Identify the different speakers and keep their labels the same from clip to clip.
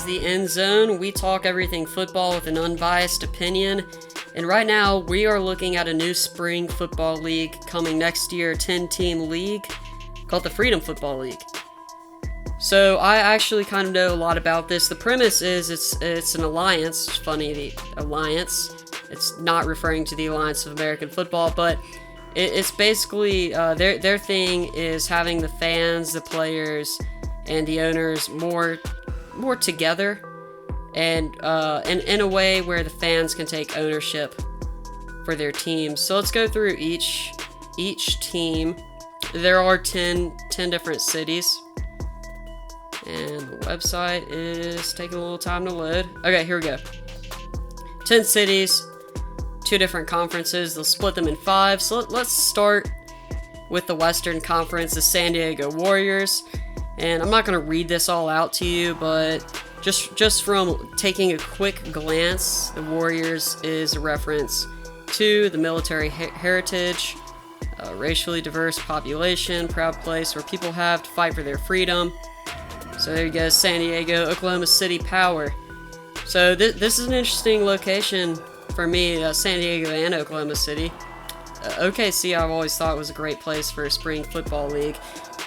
Speaker 1: the EndZone. We talk everything football with an unbiased opinion. And right now, we are looking at a new spring football league coming next year, 10-team league called the Freedom Football League. So I actually kind of know a lot about this. The premise is it's an alliance. It's funny, the alliance. It's not referring to the Alliance of American Football, but it's basically their thing is having the fans, the players, and the owners more together, and in a way where the fans can take ownership for their teams. So let's go through each team. There are 10 different cities, and the website is taking a little time to load. Okay, here we go. 10 cities, 2 different conferences. They'll split them in 5. So let's start with the Western Conference, the San Diego Warriors. And I'm not going to read this all out to you, but just from taking a quick glance, the Warriors is a reference to the military heritage, racially diverse population, proud place where people have to fight for their freedom. So there you go, San Diego, Oklahoma City Power. So this is an interesting location for me, San Diego and Oklahoma City. OKC I've always thought was a great place for a spring football league.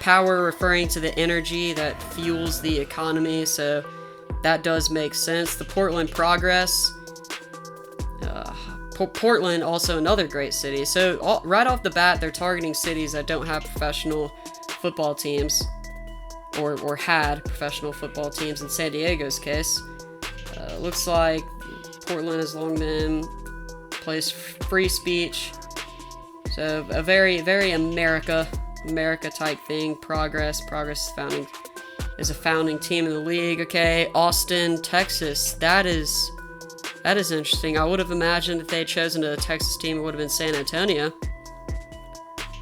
Speaker 1: Power referring to the energy that fuels the economy, so that does make sense. The Portland Progress. Portland, also another great city. So right off the bat, they're targeting cities that don't have professional football teams, or had professional football teams in San Diego's case. Looks like Portland has long been place free speech. So a very, very America type thing. Progress is a founding team in the league. Okay, Austin, Texas. That is interesting. I would have imagined if they had chosen a Texas team, it would have been San Antonio.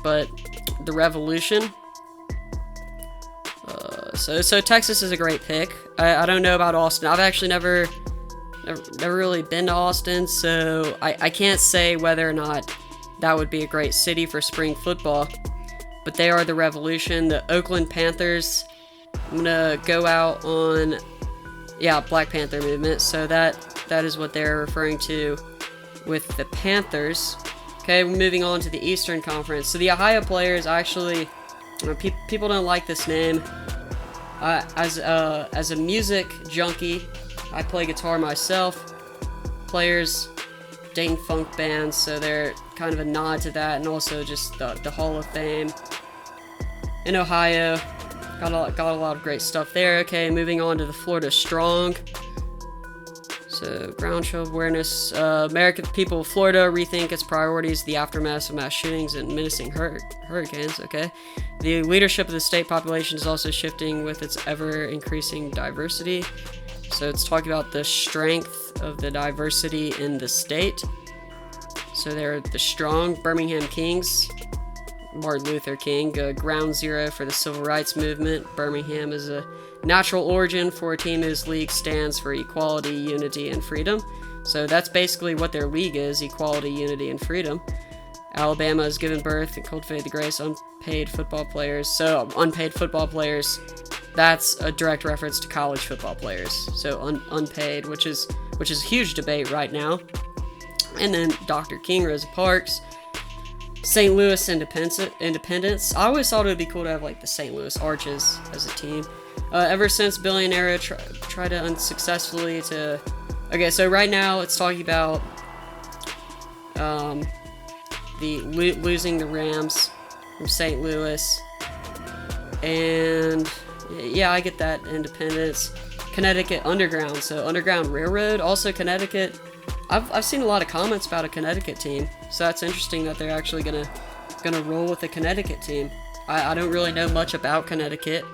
Speaker 1: But the Revolution. So Texas is a great pick. I don't know about Austin. I've actually never really been to Austin, so I can't say whether or not that would be a great city for spring football. But they are the Revolution. The Oakland Panthers. I'm gonna go out on, Black Panther movement. So that is what they're referring to with the Panthers. Okay, we're moving on to the Eastern Conference. So the Ohio players, actually, people don't like this name. As a music junkie, I play guitar myself. Players, Dayton funk bands, so they're kind of a nod to that, and also just the Hall of Fame in Ohio. Got a lot of great stuff there. Okay, moving on to the Florida Strong. So, ground show awareness. American people of Florida rethink its priorities, the aftermath of mass shootings and menacing hurricanes. Okay. The leadership of the state population is also shifting with its ever-increasing diversity. So, it's talking about the strength of the diversity in the state. So, they're the Strong, Birmingham Kings, Martin Luther King, ground zero for the civil rights movement. Birmingham is a natural origin for a team whose league stands for equality, unity, and freedom. So that's basically what their league is, equality, unity, and freedom. Alabama has given birth and cultivated the greatest unpaid football players. So unpaid football players, that's a direct reference to college football players. So unpaid, which is a huge debate right now. And then Dr. King, Rosa Parks, St. Louis Independence. I always thought it would be cool to have like the St. Louis Arches as a team. Ever since billionaire tried to unsuccessfully to... Okay, so right now it's talking about losing the Rams from St. Louis. And yeah, I get that. Independence. Connecticut Underground. So Underground Railroad. Also Connecticut. I've seen a lot of comments about a Connecticut team. So that's interesting that they're actually gonna roll with a Connecticut team. I don't really know much about Connecticut.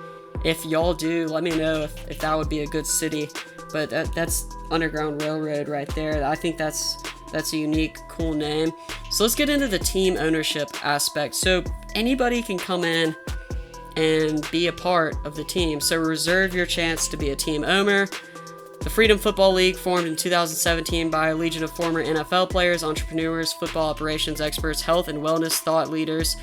Speaker 1: If y'all do, let me know if that would be a good city. But that's Underground Railroad right there. I think that's a unique, cool name. So let's get into the team ownership aspect. So anybody can come in and be a part of the team. So reserve your chance to be a team owner. The Freedom Football League, formed in 2017 by a legion of former NFL players, entrepreneurs, football operations experts, health and wellness thought leaders,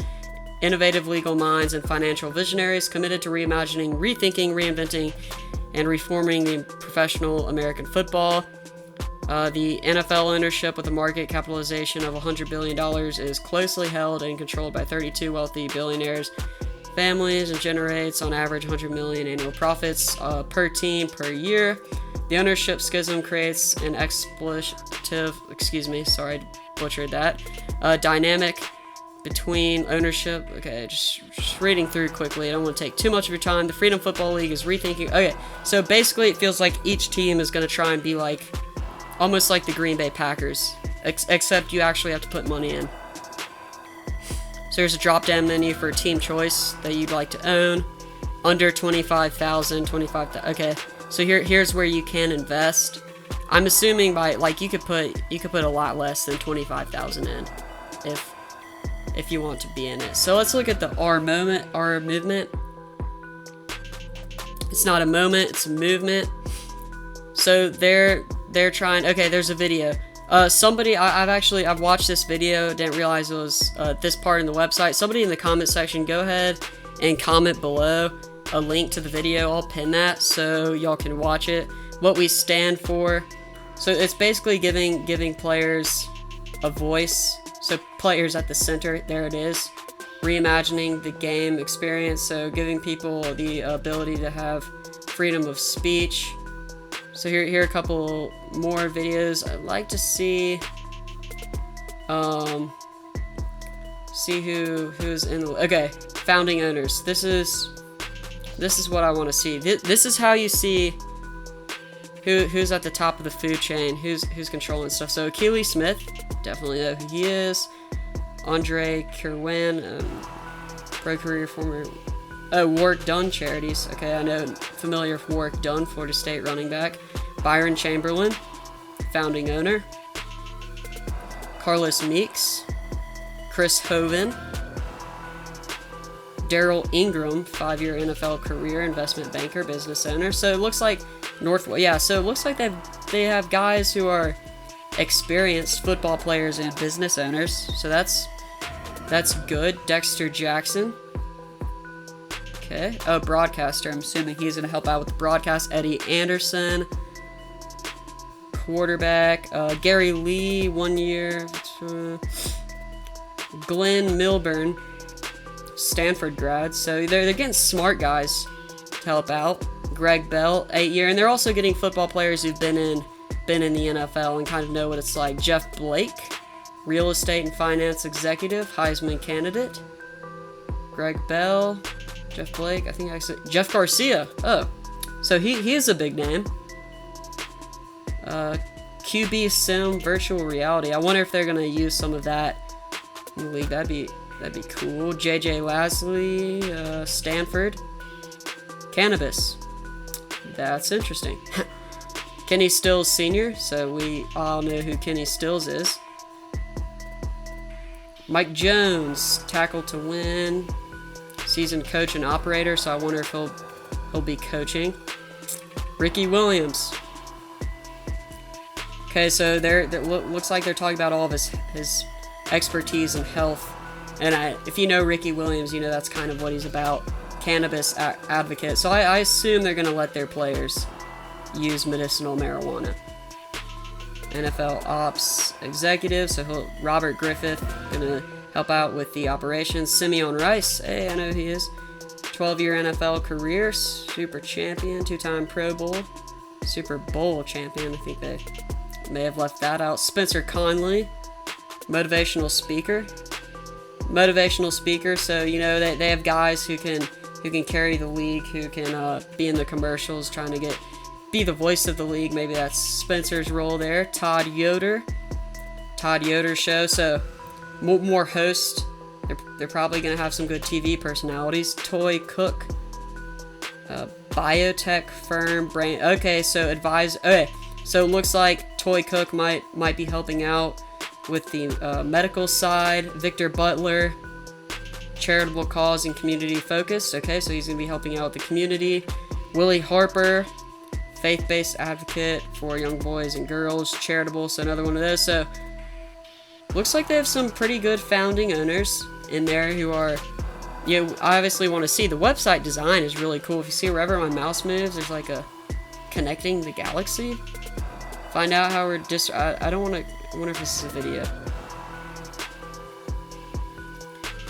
Speaker 1: innovative legal minds, and financial visionaries committed to reimagining, rethinking, reinventing, and reforming the professional American football. The NFL ownership with a market capitalization of $100 billion is closely held and controlled by 32 wealthy billionaires families and generates on average 100 million annual profits per team per year. The ownership schism creates an exploitative, sorry, butchered that, dynamic between ownership. Okay, just reading through quickly. I don't want to take too much of your time. The Freedom Football League is rethinking. Okay, so basically it feels like each team is going to try and be like, almost like the Green Bay Packers, except you actually have to put money in. So here's a drop-down menu for team choice that you'd like to own. Under 25,000, 25,000. Okay, so here's where you can invest. I'm assuming by like you could put a lot less than 25,000 in, if you want to be in it. So let's look at the R movement. It's not a moment, it's a movement. So they're trying. Okay, there's a video. Somebody, I've watched this video, didn't realize it was this part in the website. Somebody in the comment section, go ahead and comment below a link to the video. I'll pin that so y'all can watch it. What we stand for. So it's basically giving players a voice. So players at the center, there it is. Reimagining the game experience. So giving people the ability to have freedom of speech. So here are a couple more videos. I'd like to see who's in the, okay, founding owners. This is what I want to see. This is how you see who's at the top of the food chain, who's controlling stuff. So Keely Smith, definitely know who he is. Andre Kirwan, pro career former. Oh, Warwick Dunn Charities. Okay, I know, familiar with Warwick Dunn, Florida State running back. Byron Chamberlain, founding owner. Carlos Meeks. Chris Hovan. Daryl Ingram, 5-year NFL career, investment banker, business owner. So it looks like so it looks like they have guys who are experienced football players and business owners. So that's good. Dexter Jackson. Okay. Oh, broadcaster. I'm assuming he's going to help out with the broadcast. Eddie Anderson. Quarterback. Gary Lee, 1 year. Glenn Milburn, Stanford grad. So they're getting smart guys to help out. Greg Bell, 8-year. And they're also getting football players who've been in the NFL and kind of know what it's like. Jeff Blake, real estate and finance executive, Heisman candidate. Greg Bell. Jeff Blake, I think I said Jeff Garcia. Oh, so he is a big name. QB Sim virtual reality. I wonder if they're gonna use some of that in the league. That'd be cool. JJ Lasley, Stanford. Cannabis. That's interesting. Kenny Stills Sr. So we all know who Kenny Stills is. Mike Jones, tackle to win. Seasoned coach and operator, so I wonder if he'll be coaching. Ricky Williams. Okay, so looks like they're talking about all of his expertise in health, and if you know Ricky Williams, you know that's kind of what he's about. Cannabis advocate. So I assume they're going to let their players use medicinal marijuana. NFL ops executive. So Robert Griffith going to help out with the operations. Simeon Rice, hey, I know who he is. 12-year NFL career, super champion, 2-time Pro Bowl, Super Bowl champion. I think they may have left that out. Spencer Conley, motivational speaker. So you know they have guys who can carry the league, who can be in the commercials, trying to be the voice of the league. Maybe that's Spencer's role there. Todd Yoder show. So more hosts. They're probably going to have some good TV personalities. Toy Cook, biotech firm brand. Okay, so Okay, so it looks like Toy Cook might be helping out with the medical side. Victor Butler, charitable cause and community focus. Okay, so he's going to be helping out with the community. Willie Harper, faith-based advocate for young boys and girls, charitable. So another one of those. So looks like they have some pretty good founding owners in there who are, I obviously want to see. The website design is really cool. If you see wherever my mouse moves, there's like a connecting the galaxy. Find out how we're I don't want to. I wonder if this is a video.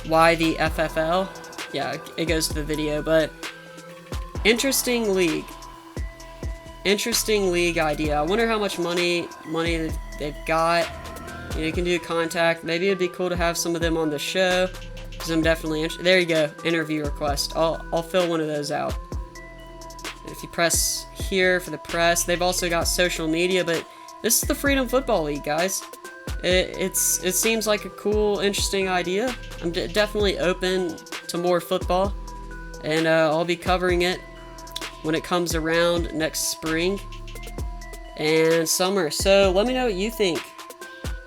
Speaker 1: Why the FFL? Yeah, it goes to the video, but interesting league. Interesting league idea. I wonder how much money they've got. You know, you can do contact. Maybe it'd be cool to have some of them on the show, because I'm definitely interested. There you go, interview request. I'll fill one of those out. If you press here for the press, they've also got social media, but this is the Freedom Football League, guys. It seems like a cool, interesting idea. I'm definitely open to more football, and I'll be covering it when it comes around next spring and summer. So let me know what you think.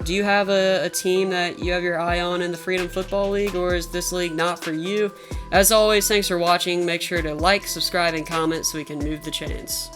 Speaker 1: Do you have a team that you have your eye on in the Freedom Football League, or is this league not for you? As always, thanks for watching. Make sure to like, subscribe, and comment so we can move the chains.